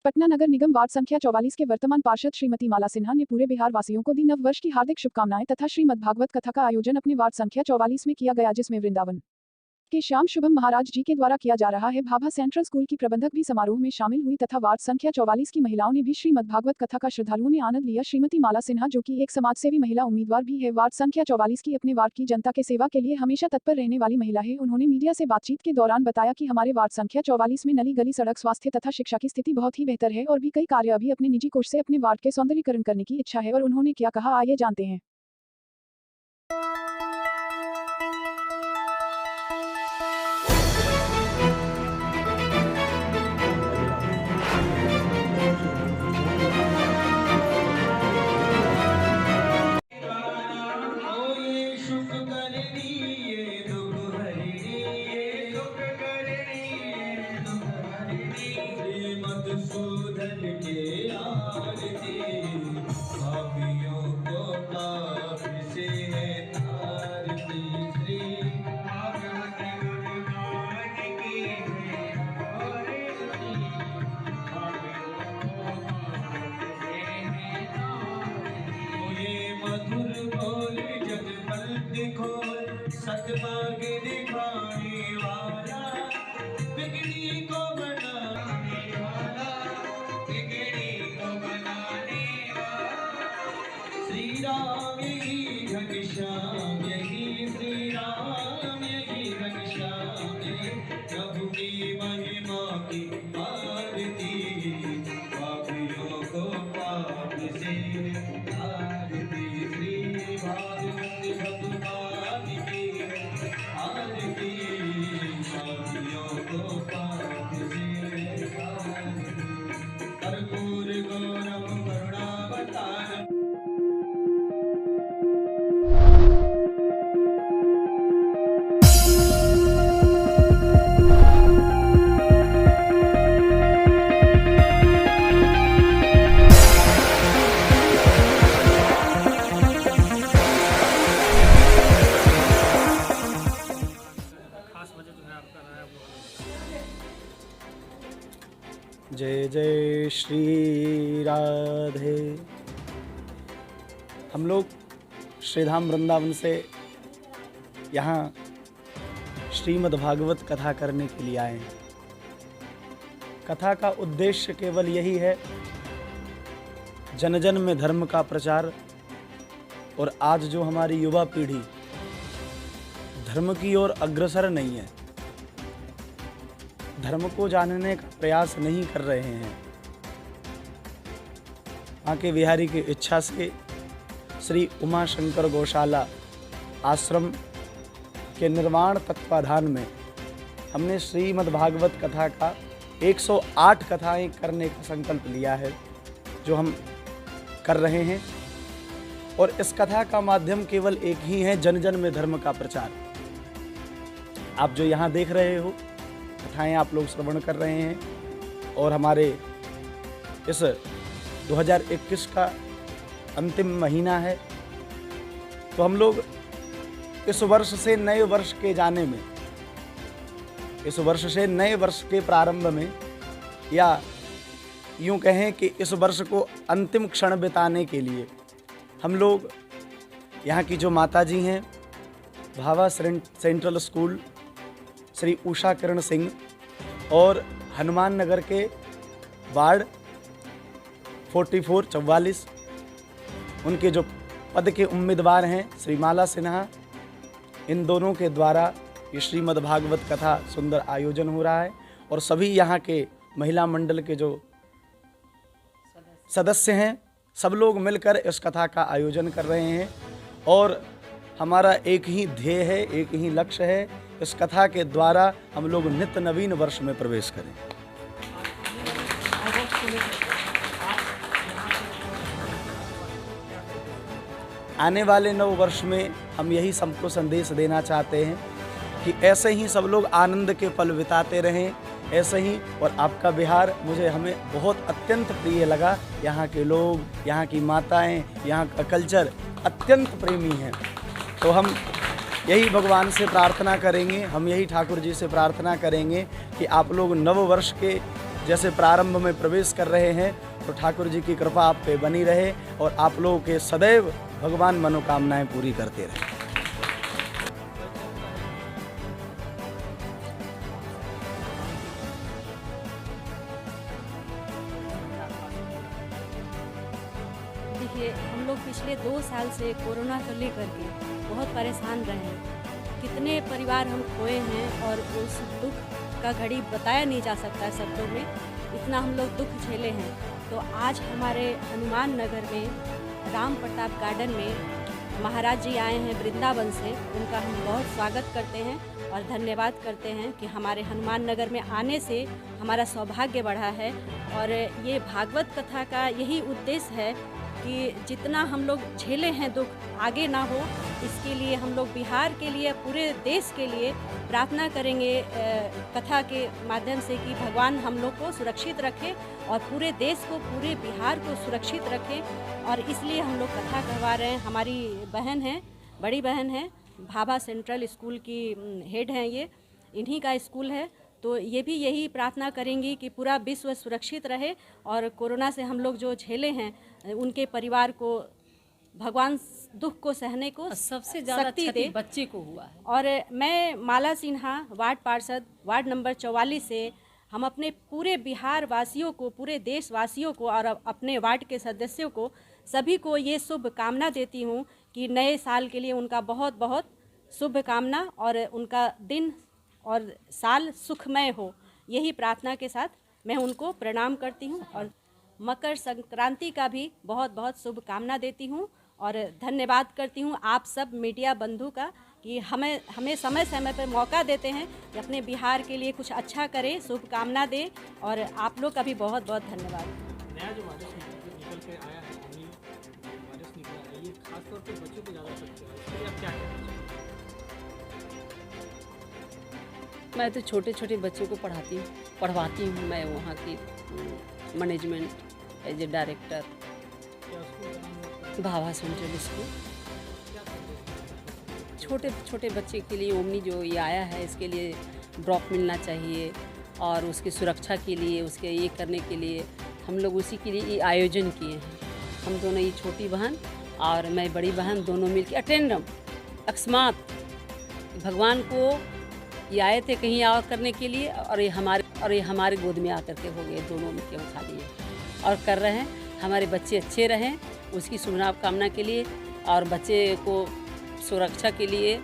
पटना नगर निगम ward संख्या 44 के वर्तमान पार्षद श्रीमती माला सिन्हा ने पूरे बिहार वासियों को दी नव वर्ष की हार्दिक शुभकामनाएं तथा श्रीमद् भागवत कथा का आयोजन अपने वार्ड संख्या 44 में किया गया, जिसमें वृंदावन के श्याम शुभम महाराज जी के द्वारा किया जा रहा है। भाभा सेंट्रल स्कूल की प्रबंधक भी समारोह में शामिल हुई तथा वार्ड संख्या 44 की महिलाओं ने भी श्रीमद् भागवत कथा का श्रद्धालुओं ने आनंद लिया। श्रीमती माला सिन्हा, जो कि एक समाजसेवी महिला उम्मीदवार भी है, वार्ड संख्या 44 की अपने वार्ड की जनता के सेवा के लिए हमेशा तत्पर रहने वाली महिला है। उन्होंने मीडिया से बातचीत के दौरान बताया कि हमारे वार्ड संख्या 44 में नली गली, सड़क, स्वास्थ्य तथा शिक्षा की स्थिति बहुत ही बेहतर है और भी कई कार्य अभी अपने निजी कोष से अपने वार्ड के सौंदर्यीकरण करने की इच्छा है। और उन्होंने क्या कहा, आइए जानते हैं। सतभाग्य दिखाने वाला, बिगड़ी को बनाने वाला, बिगड़ी को बनाने वाला, श्री राम यही घनश्याम, यही श्री राम यही घनश्याम, प्रभु की महिमा की आरती, पापियों को पाप से आरती, श्री भागवत भगवान की आरती, पापियों को पाप से कर्पूर गौरव करुणावतारम्। जय जय श्री राधे। हम लोग श्रीधाम वृंदावन से यहाँ श्रीमद् भागवत कथा करने के लिए आए हैं। कथा का उद्देश्य केवल यही है, जन जन में धर्म का प्रचार। और आज जो हमारी युवा पीढ़ी धर्म की ओर अग्रसर नहीं है, धर्म को जानने का प्रयास नहीं कर रहे हैं, आके बिहारी की इच्छा से श्री उमा शंकर गौशाला आश्रम के निर्माण तत्वाधान में हमने श्रीमद् भागवत कथा का 108 कथाएं करने का संकल्प लिया है, जो हम कर रहे हैं। और इस कथा का माध्यम केवल एक ही है, जन जन में धर्म का प्रचार। आप जो यहाँ देख रहे हो, कथाएं आप लोग श्रवण कर रहे हैं, और हमारे इस 2021 का अंतिम महीना है, तो हम लोग इस वर्ष से नए वर्ष के जाने में, इस वर्ष से नए वर्ष के प्रारंभ में, या यूं कहें कि इस वर्ष को अंतिम क्षण बिताने के लिए हम लोग यहाँ की जो माता जी हैं, भाभा सेंट्रल स्कूल श्री उषा किरण सिंह, और हनुमान नगर के वार्ड 44 उनके जो पद के उम्मीदवार हैं श्री माला सिन्हा, इन दोनों के द्वारा ये श्रीमद् भागवत कथा सुंदर आयोजन हो रहा है। और सभी यहाँ के महिला मंडल के जो सदस्य हैं, सब लोग मिलकर इस कथा का आयोजन कर रहे हैं। और हमारा एक ही ध्येय है, एक ही लक्ष्य है, इस कथा के द्वारा हम लोग नित्य नवीन वर्ष में प्रवेश करें। आने वाले नव वर्ष में हम यही सबको संदेश देना चाहते हैं कि ऐसे ही सब लोग आनंद के पल बिताते रहें, ऐसे ही। और आपका बिहार हमें बहुत अत्यंत प्रिय लगा। यहाँ के लोग, यहाँ की माताएं, यहाँ का कल्चर अत्यंत प्रेमी हैं। तो हम यही भगवान से प्रार्थना करेंगे, हम यही ठाकुर जी से प्रार्थना करेंगे कि आप लोग नव वर्ष के जैसे प्रारंभ में प्रवेश कर रहे हैं, तो ठाकुर जी की कृपा आप पे बनी रहे और आप लोगों के सदैव भगवान मनोकामनाएं पूरी करते रहे। देखिए, हम लोग पिछले 2 साल से कोरोना को लेकर के बहुत परेशान रहे हैं। कितने परिवार हम खोए हैं और उस दुख का घड़ी बताया नहीं जा सकता शब्दों में, इतना हम लोग दुख झेले हैं। तो आज हमारे हनुमान नगर में राम प्रताप गार्डन में महाराज जी आए हैं वृंदावन से, उनका हम बहुत स्वागत करते हैं और धन्यवाद करते हैं कि हमारे हनुमान नगर में आने से हमारा सौभाग्य बढ़ा है। और ये भागवत कथा का यही उद्देश्य है कि जितना हम लोग झेले हैं दुख आगे ना हो, इसके लिए हम लोग बिहार के लिए, पूरे देश के लिए प्रार्थना करेंगे कथा के माध्यम से कि भगवान हम लोग को सुरक्षित रखे और पूरे देश को, पूरे बिहार को सुरक्षित रखे। और इसलिए हम लोग कथा करवा रहे हैं। हमारी बहन है, बड़ी बहन है, भाभा सेंट्रल स्कूल की हेड हैं, ये इन्हीं का स्कूल है। तो ये भी यही प्रार्थना करेंगी कि पूरा विश्व सुरक्षित रहे और कोरोना से हम लोग जो झेले हैं, उनके परिवार को भगवान दुख को सहने को सबसे ज़्यादा शक्ति क्षति दे। बच्चे को हुआ है। और मैं माला सिन्हा, वार्ड पार्षद, वार्ड नंबर 44 से हम अपने पूरे बिहार वासियों को, पूरे देशवासियों को और अपने वार्ड के सदस्यों को, सभी को ये शुभ कामना देती हूँ कि नए साल के लिए उनका बहुत बहुत शुभ कामना और उनका दिन और साल सुखमय हो, यही प्रार्थना के साथ मैं उनको प्रणाम करती हूँ। और मकर संक्रांति का भी बहुत बहुत शुभकामना देती हूँ और धन्यवाद करती हूँ आप सब मीडिया बंधु का कि हमें समय समय पर मौका देते हैं कि अपने बिहार के लिए कुछ अच्छा करें, शुभकामना दें। और आप लोग का भी बहुत बहुत धन्यवाद। नया जो वायरस निकल के आया है, वायरस निकला है, ये खासतौर पे बच्चों को ज़्यादा अफेक्ट कर रहा है, इसके लिए आप क्या कहना चाहेंगे? मैं तो छोटे छोटे बच्चों को पढ़वाती हूँ। मैं वहाँ की मैनेजमेंट एज ए डायरेक्टर, क्या स्कूल का नाम है? Bhabha central school. छोटे छोटे बच्चे के लिए ओमनी जो ये आया है, इसके लिए ड्रॉप मिलना चाहिए और उसकी सुरक्षा के लिए, उसके ये करने के लिए हम लोग उसी के लिए ये आयोजन किए हैं। हम दोनों, ये छोटी बहन और मैं बड़ी बहन, दोनों मिलकर अटेंडम अकस्मात भगवान को ये आए थे कहीं और करने के लिए और ये हमारे गोद में आकर के हो गए, दोनों मिलकर उठा लिए और कर रहे हैं। हमारे बच्चे अच्छे रहें, उसकी शुभकामना के लिए और बच्चे को सुरक्षा के लिए